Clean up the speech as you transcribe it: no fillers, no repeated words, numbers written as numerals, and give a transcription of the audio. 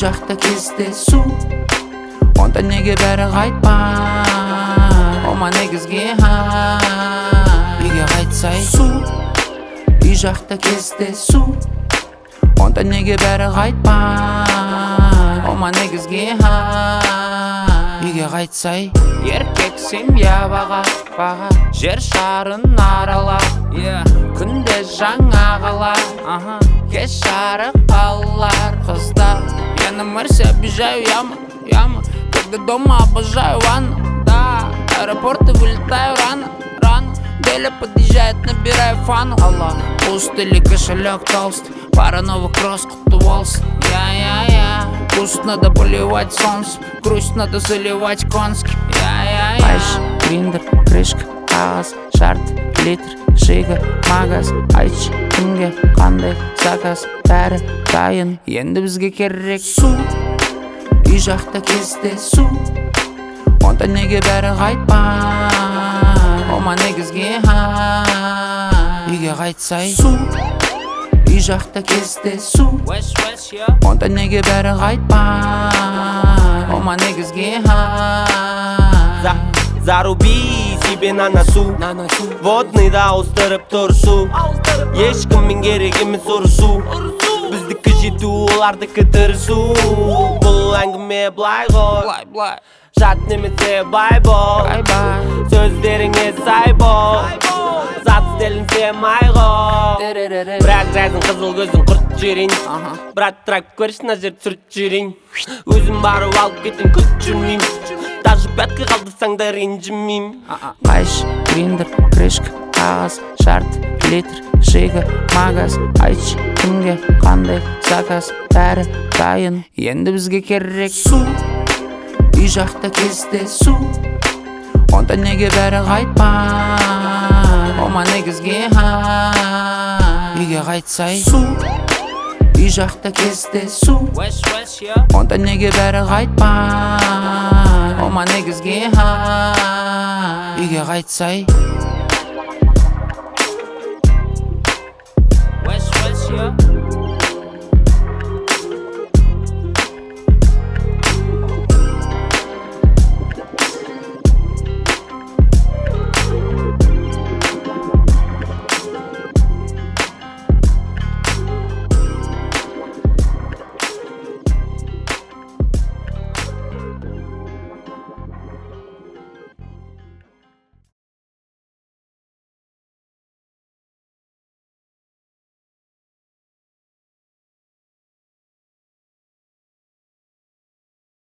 жақта кездесу, онда неге бәрі қайтпай? Ома негізге үйге қайтсай су. Үй жақта кездесу, онда неге бәрі қайтпай? Ома негізге үйге қайтсай. Еркек семья баға, жер шарын арала, күнде жаңа қала, кеш жарық қалар. Қыздар, я на Марсе обижаю яму, когда дома обожаю ванну. Да, аэропорты вылетаю рано, Деля подъезжает, набираю фану. Пуст или кошелек толстый, пара новых кросс, құтты болсын. Куст надо поливать солнцем, грусть надо заливать конским. Айш, гриндер, крышка, қағаз, шарт, литр, шига, магаз. Айтшы, кімге қандай заказ, бәрі дайын, енді бізге керек су. Үй жақта кездесу, онда неге бәрі қайтпай? Ома негізге үйге қайтсай су. Үй жақта кездесу, онда неге бәрі қайтпай? Ома негізге Заруби себе на носу, водный да ауыстырып тұрсу. Ешкіммен керек емес ұрысу, біздікі жету, олардікі тырысу. Бұл әңгіме былай ғой, жат немесе бай бол, сөздеріңе сай бол, зат стелінсе май ғой. Бірақ рәзін қызыл көзін құрт жерін, брат трак көріш на жер түсірт жерін. Өзім барып алып кетін күт жүрмейм, даже пятка қалдырсаң да ренжімейм. Айш, гриндер, крышка, қағаз, шарт, литр, шига, магаз. Айтшы, кімге қандай заказ, бәрі дайын, енді бізге керек су. Үй жақта кездесу, онда неге бәрі қайтпай? Ома негізге үйге қайтсай су. Үй жақта кездесу, онда неге бәрі қайтпай? Ома негізге үйге қайтсай.